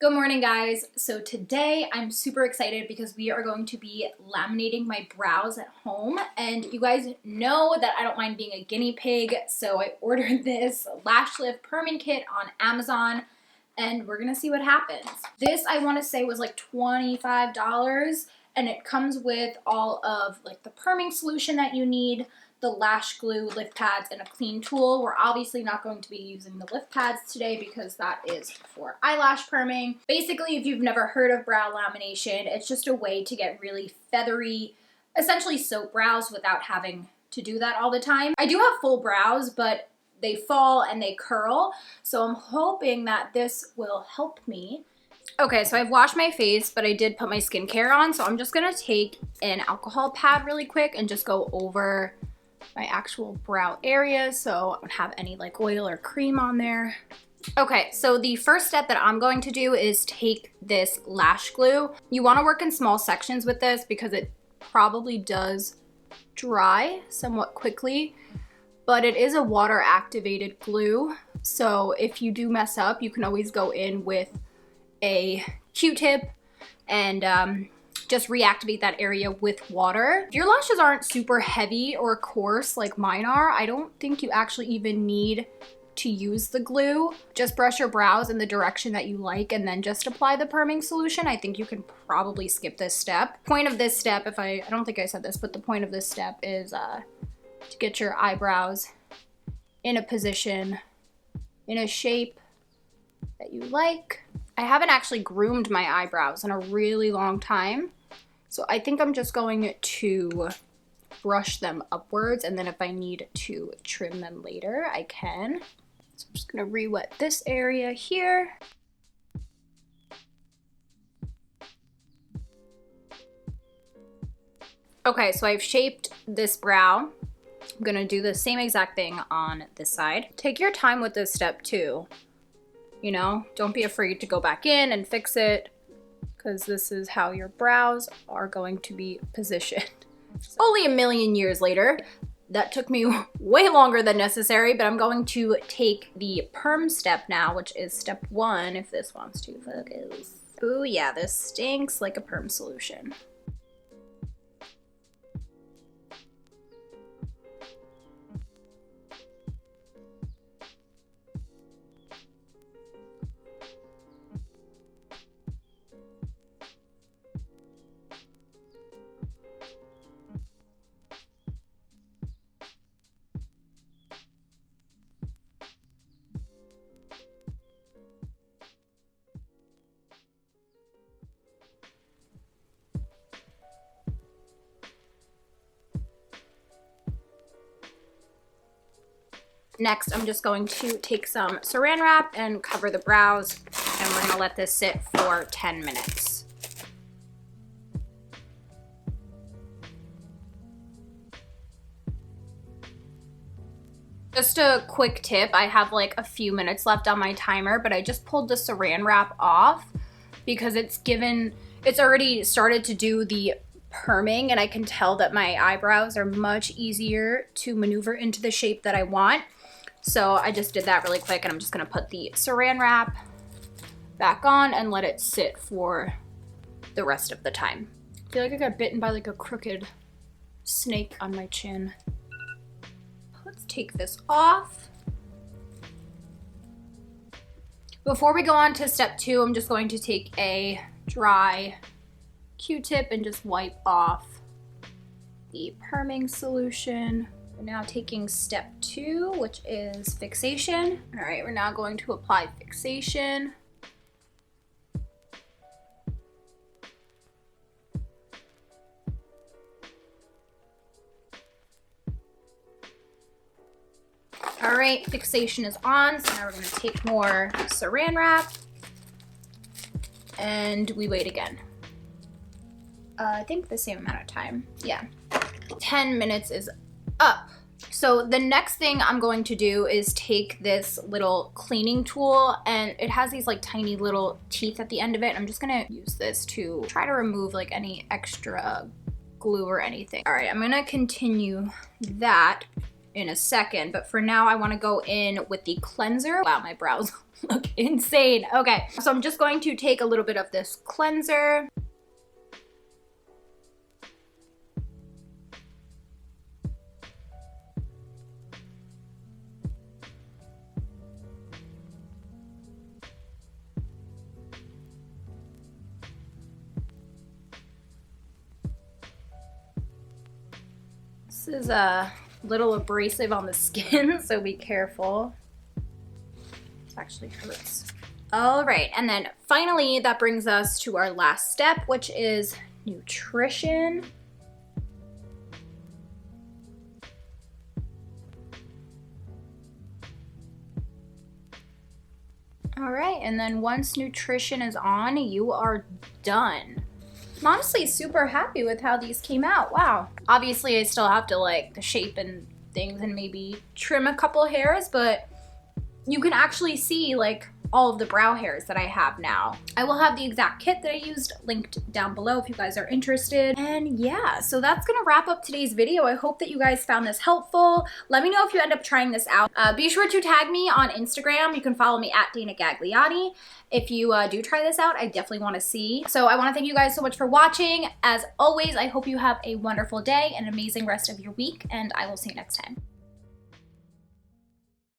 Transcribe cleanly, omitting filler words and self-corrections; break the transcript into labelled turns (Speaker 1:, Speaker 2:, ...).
Speaker 1: Good morning, guys. So today I'm super excited because we are going to be laminating my brows at home, and you guys know that I don't mind being a guinea pig, so I ordered this lash lift perming kit on Amazon and we're gonna see what happens. This, I want to say, was like $25, and it comes with all of like the perming solution that you need, the lash glue, lift pads, and a clean tool. We're obviously not going to be using the lift pads today because that is for eyelash perming. Basically, if you've never heard of brow lamination, it's just a way to get really feathery, essentially soap brows without having to do that all the time. I do have full brows, but they fall and they curl, so I'm hoping that this will help me. Okay, so I've washed my face, but I did put my skincare on, so I'm just gonna take an alcohol pad really quick and just go over my actual brow area so I don't have any like oil or cream on there. Okay, so the first step that I'm going to do is take this lash glue. You want to work in small sections with this because it probably does dry somewhat quickly, but it is a water activated glue, so if you do mess up, you can always go in with a Q-tip and just reactivate that area with water. If your lashes aren't super heavy or coarse like mine are, I don't think you actually even need to use the glue. Just brush your brows in the direction that you like and then just apply the perming solution. I think you can probably skip this step. Point of this step, I don't think I said this, but the point of this step is to get your eyebrows in a position, in a shape that you like. I haven't actually groomed my eyebrows in a really long time, so I think I'm just going to brush them upwards, and then if I need to trim them later, I can. So I'm just gonna re-wet this area here. Okay, so I've shaped this brow. I'm gonna do the same exact thing on this side. Take your time with this step too. You know, don't be afraid to go back in and fix it, because this is how your brows are going to be positioned. Only a million years later. That took me way longer than necessary, but I'm going to take the perm step now, which is step 1, if this wants to focus. Ooh yeah, this stinks like a perm solution. Next, I'm just going to take some saran wrap and cover the brows, and we're gonna let this sit for 10 minutes. Just a quick tip, I have like a few minutes left on my timer, but I just pulled the saran wrap off because it's already started to do the perming, and I can tell that my eyebrows are much easier to maneuver into the shape that I want. So I just did that really quick, and I'm just gonna put the saran wrap back on and let it sit for the rest of the time. I feel like I got bitten by like a crooked snake on my chin. Let's take this off. Before we go on to step 2, I'm just going to take a dry Q-tip and just wipe off the perming solution. We're now taking step 2, which is fixation. All right, we're now going to apply fixation. All right, fixation is on, so now we're gonna take more saran wrap and we wait again. I think the same amount of time, yeah. 10 minutes is up. So the next thing I'm going to do is take this little cleaning tool, and it has these like tiny little teeth at the end of it. I'm just gonna use this to try to remove like any extra glue or anything. All right, I'm gonna continue that in a second, but for now I want to go in with the cleanser. Wow, my brows look insane. Okay, so I'm just going to take a little bit of this cleanser. This is a little abrasive on the skin, so be careful. It actually hurts. All right, and then finally that brings us to our last step, which is nutrition. All right, and then once nutrition is on, you are done. I'm honestly super happy with how these came out. Wow. Obviously, I still have to like the shape and things and maybe trim a couple hairs, but you can actually see like all of the brow hairs that I have now. I will have the exact kit that I used linked down below if you guys are interested. And yeah, so that's gonna wrap up today's video. I hope that you guys found this helpful. Let me know if you end up trying this out. Be sure to tag me on Instagram. You can follow me at Dana Gagliotti. If you do try this out, I definitely want to see. So I want to thank you guys so much for watching. As always, I hope you have a wonderful day, an amazing rest of your week, and I will see you next time.